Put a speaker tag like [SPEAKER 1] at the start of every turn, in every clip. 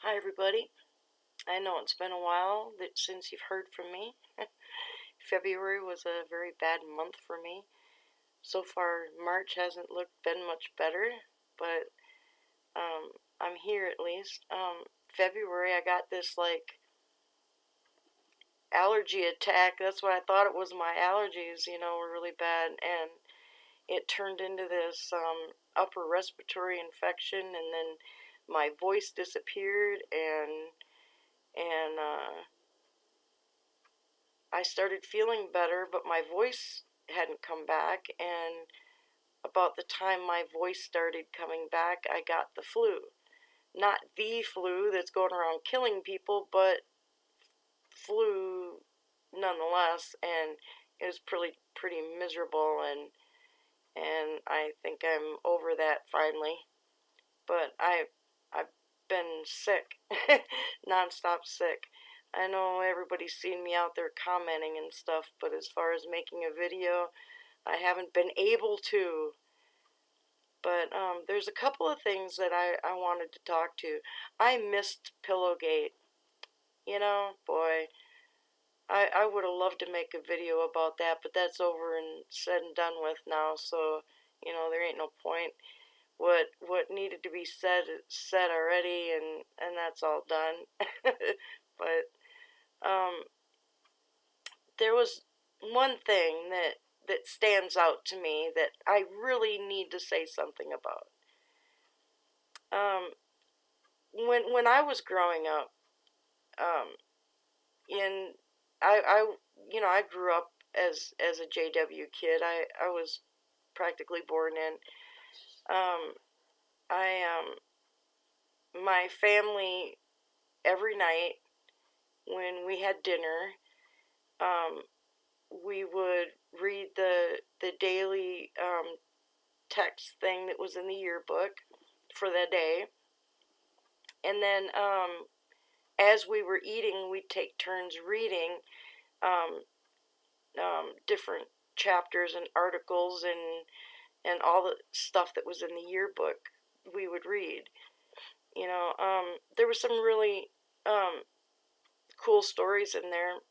[SPEAKER 1] Hi, everybody. I know it's been a while since you've heard from me. February was a very bad month for me. So far, March hasn't been much better, but I'm here at least. February, I got this allergy attack. That's what I thought it was. My allergies, were really bad, and it turned into this upper respiratory infection, and then my voice disappeared, and I started feeling better, but my voice hadn't come back, and about the time my voice started coming back, I got the flu. Not the flu that's going around killing people, but flu nonetheless, and it was pretty miserable, and I think I'm over that finally. But I've been sick, nonstop sick. I know everybody's seen me out there commenting and stuff, but as far as making a video, I haven't been able to. But there's a couple of things that I wanted to talk to. I missed Pillowgate. Boy, I would have loved to make a video about that, but that's over and said and done with now, so, there ain't no point. What needed to be said already, and that's all done. But there was one thing that stands out to me that I really need to say something about. When I was growing up, in I grew up as a JW kid. I was practically born in. I My family, every night when we had dinner, we would read the daily text thing that was in the yearbook for the day, and then as we were eating, we'd take turns reading um, different chapters and articles and all the stuff that was in the yearbook. We would read. There were some really cool stories in there.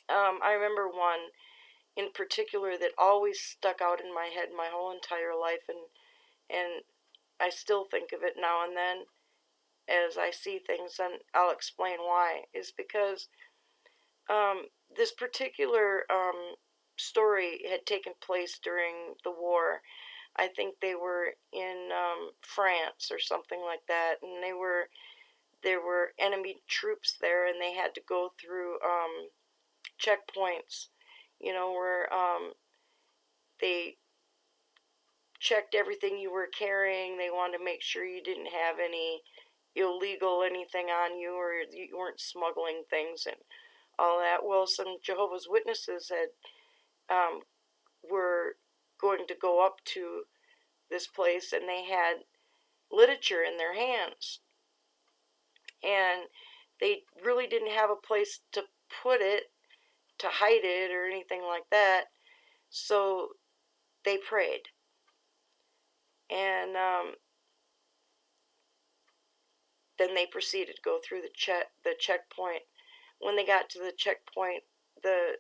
[SPEAKER 1] I remember one in particular that always stuck out in my head my whole entire life, and I still think of it now and then as I see things, and I'll explain why. Is because this particular story had taken place during the war. I think they were in France or something like that, and there were enemy troops there, and they had to go through checkpoints, where they checked everything you were carrying. They wanted to make sure you didn't have any illegal anything on you, or you weren't smuggling things and all that. Well, some Jehovah's Witnesses were going to go up to this place, and they had literature in their hands, and they really didn't have a place to put it, to hide it, or anything like that. So they prayed, and then they proceeded to go through the checkpoint. When they got to the checkpoint, the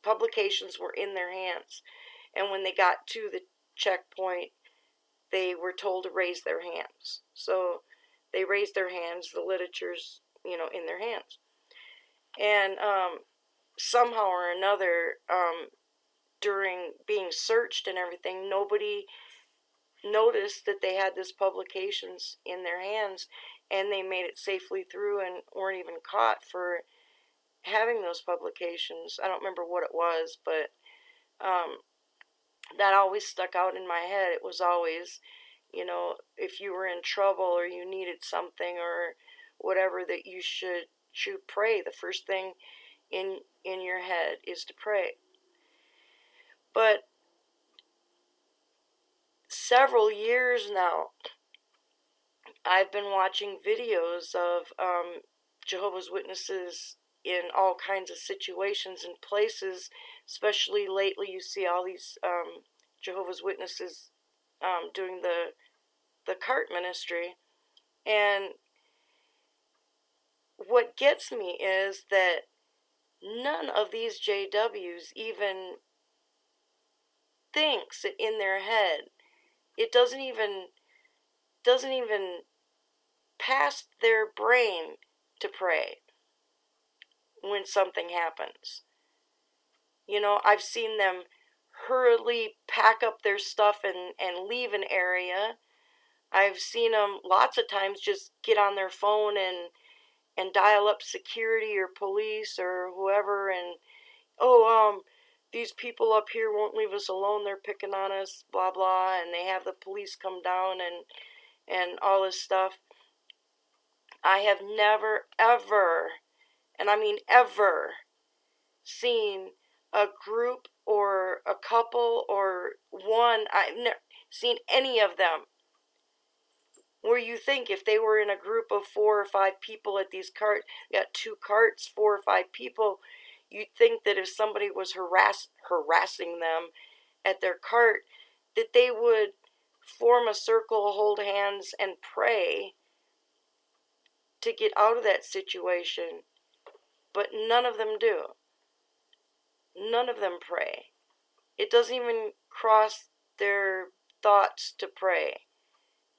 [SPEAKER 1] publications were in their hands, and when they got to the checkpoint, they were told to raise their hands. So they raised their hands. The literature's in their hands, and somehow or another, during being searched and everything, nobody noticed that they had this publications in their hands, and they made it safely through and weren't even caught for having those publications. I don't remember what it was, but that always stuck out in my head. It was always, if you were in trouble or you needed something or whatever, that you should pray. The first thing in your head is to pray. But several years now, I've been watching videos of Jehovah's Witnesses in all kinds of situations and places. Especially lately, you see all these Jehovah's Witnesses doing the cart ministry, And what gets me is that none of these JWs even thinks it in their head. It doesn't even pass their brain to pray when something happens. You know, I've seen them hurriedly pack up their stuff and leave an area. I've seen them lots of times just get on their phone and dial up security or police or whoever, and these people up here won't leave us alone, they're picking on us, blah blah, and they have the police come down and all this stuff. I have never ever, and I mean ever, seen a group or a couple or one, I've never seen any of them where you think if they were in a group of 4 or 5 people at these carts, got 2 carts, 4 or 5 people, you'd think that if somebody was harassing them at their cart, that they would form a circle, hold hands, and pray to get out of that situation. But none of them do. None of them pray. It doesn't even cross their thoughts to pray.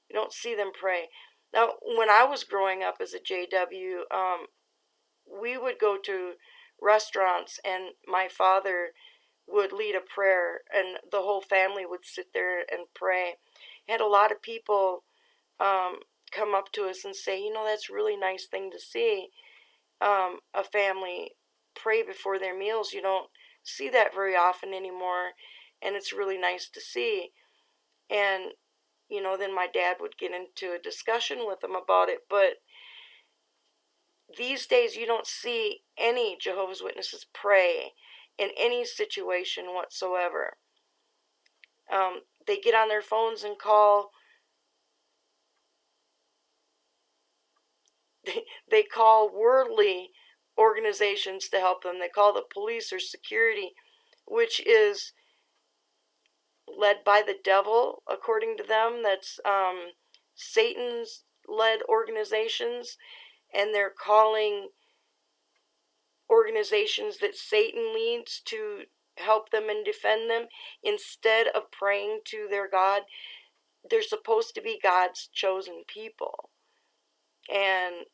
[SPEAKER 1] You don't see them pray. Now, when I was growing up as a JW, we would go to restaurants and my father would lead a prayer and the whole family would sit there and pray. Had a lot of people come up to us and say, you know, that's a really nice thing to see, a family pray before their meals. You don't see that very often anymore, and it's really nice to see. And you know, then my dad would get into a discussion with them about it. But these days, you don't see any Jehovah's Witnesses pray in any situation whatsoever. They get on their phones and call. They call worldly organizations to help them. They call the police or security, which is led by the devil, according to them. That's Satan's led organizations, and they're calling organizations that Satan leads to help them and defend them instead of praying to their God. They're supposed to be God's chosen people, and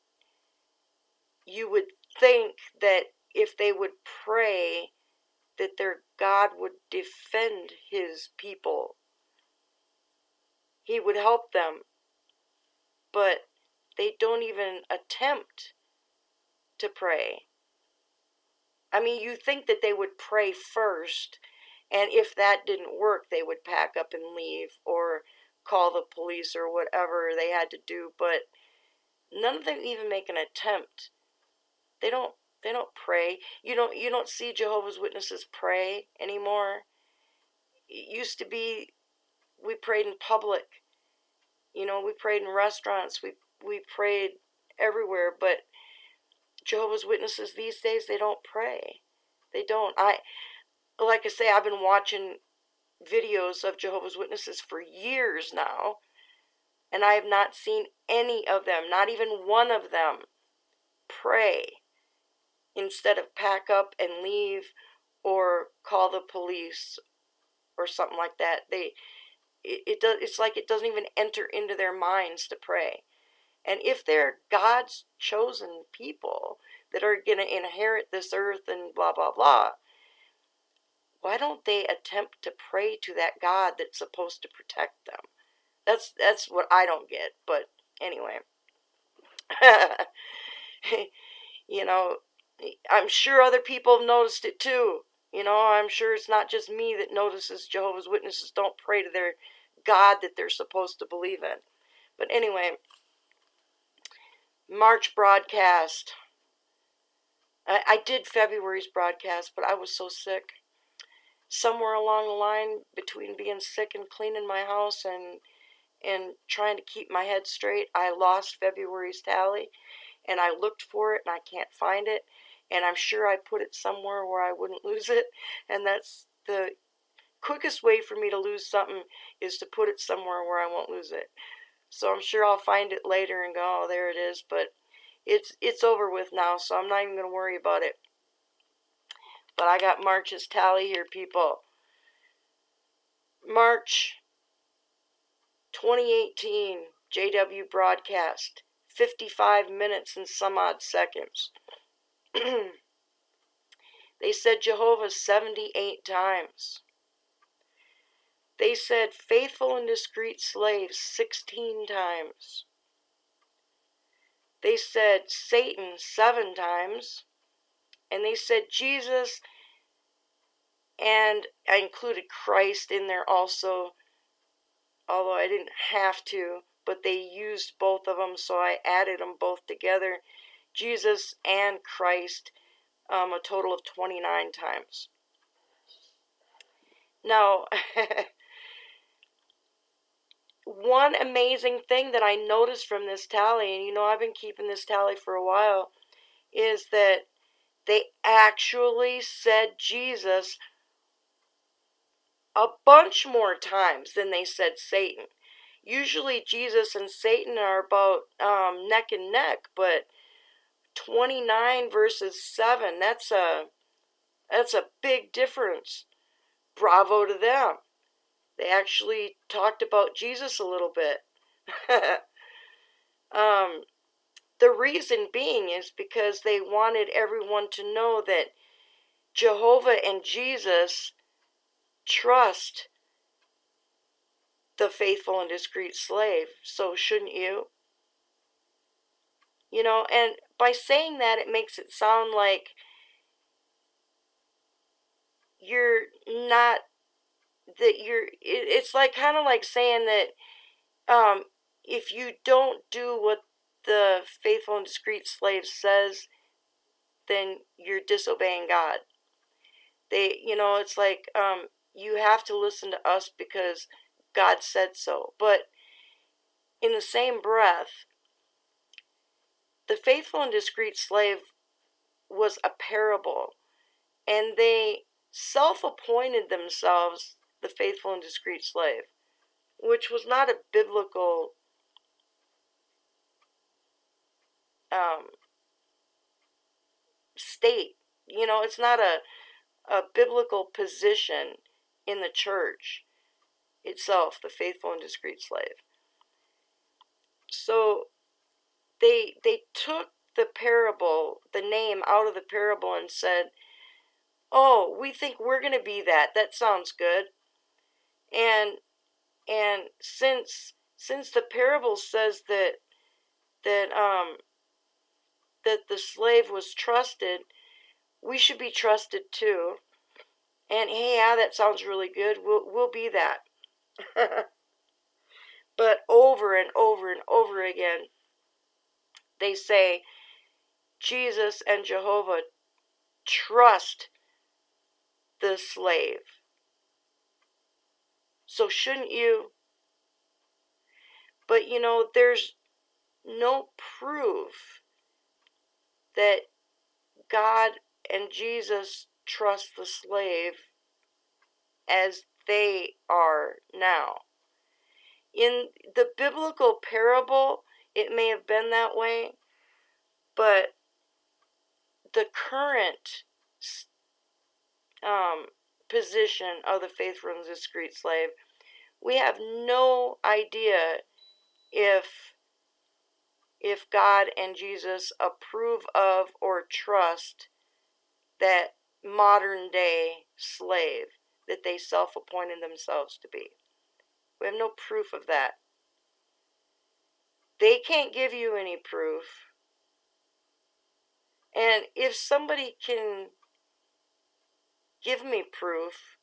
[SPEAKER 1] you would think that if they would pray, that their God would defend his people. He would help them, but they don't even attempt to pray. I mean, you think that they would pray first, and if that didn't work, they would pack up and leave or call the police or whatever they had to do, but none of them even make an attempt. They don't pray. You don't see Jehovah's Witnesses pray anymore. It used to be we prayed in public. You know, we prayed in restaurants. We prayed everywhere, but Jehovah's Witnesses these days, they don't pray. They don't. Like I say, I've been watching videos of Jehovah's Witnesses for years now, and I have not seen any of them, not even one of them, pray instead of pack up and leave or call the police or something like that. It's like it doesn't even enter into their minds to pray. And if they're God's chosen people that are going to inherit this earth and blah blah blah, why don't they attempt to pray to that God that's supposed to protect them? That's what I don't get. But anyway, you know, I'm sure other people have noticed it too. You know, I'm sure it's not just me that notices Jehovah's Witnesses don't pray to their God that they're supposed to believe in. But anyway, March broadcast. I did February's broadcast, but I was so sick. Somewhere along the line, between being sick and cleaning my house and trying to keep my head straight, I lost February's tally, and I looked for it, and I can't find it, and I'm sure I put it somewhere where I wouldn't lose it, and that's the quickest way for me to lose something, is to put it somewhere where I won't lose it. So I'm sure I'll find it later and go, oh, there it is. But it's over with now, so I'm not even going to worry about it. But I got March's tally here, people. March 2018 JW broadcast, 55 minutes and some odd seconds. They said Jehovah 78 times. They said faithful and discreet slaves 16 times. They said Satan 7 times. And they said Jesus, and I included Christ in there also, although I didn't have to, but they used both of them, so I added them both together. Jesus and Christ, a total of 29 times. Now, one amazing thing that I noticed from this tally, and I've been keeping this tally for a while, is that they actually said Jesus a bunch more times than they said Satan. Usually Jesus and Satan are about neck and neck, but 29 versus 7, that's a big difference. Bravo to them. They actually talked about Jesus a little bit. The reason being is because they wanted everyone to know that Jehovah and Jesus trust the faithful and discreet slave. So shouldn't you? And by saying that, it makes it sound like you're not, it's like kind of like saying that if you don't do what the faithful and discreet slave says, then you're disobeying God. It's like you have to listen to us because God said so. But in the same breath, the faithful and discreet slave was a parable, and they self-appointed themselves the faithful and discreet slave, which was not a biblical state. It's not a biblical position in the church itself, the faithful and discreet slave. So they took the parable, the name out of the parable, and said, oh, we think we're going to be that. That sounds good. And since the parable says that the slave was trusted, we should be trusted too. And hey, yeah, that sounds really good. We'll be that. But over and over and over again, they say Jesus and Jehovah trust the slave. So shouldn't you? But there's no proof that God and Jesus trust the slave as they are now. In the biblical parable, it may have been that way, but the current position of the faithful and discreet slave, we have no idea if God and Jesus approve of or trust that modern day slave that they self-appointed themselves to be. We have no proof of that. They can't give you any proof. And if somebody can give me proof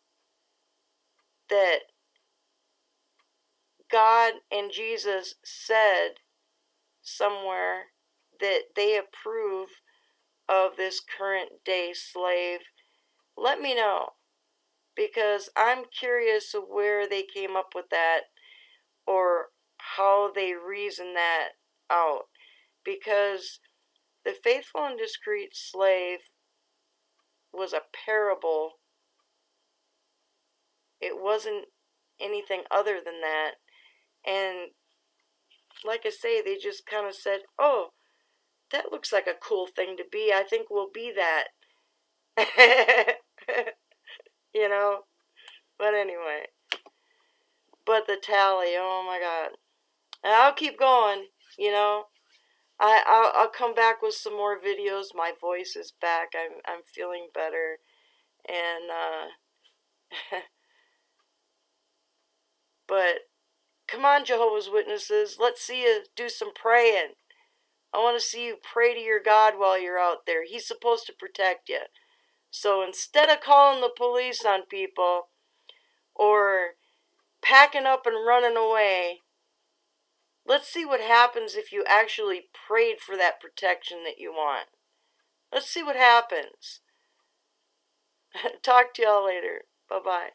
[SPEAKER 1] that God and Jesus said somewhere that they approve of this current day slave, let me know, because I'm curious of where they came up with that or how they reason that out, because the faithful and discreet slave was a parable. It wasn't anything other than that. And like I say, they just kind of said, oh, that looks like a cool thing to be. I think we'll be that. You know? But anyway. But the tally, oh my God. And I'll keep going, you know? I'll come back with some more videos. My voice is back. I'm feeling better. And, but come on, Jehovah's Witnesses. Let's see you do some praying. I want to see you pray to your God while you're out there. He's supposed to protect you. So instead of calling the police on people or packing up and running away, let's see what happens if you actually prayed for that protection that you want. Let's see what happens. Talk to y'all later. Bye-bye.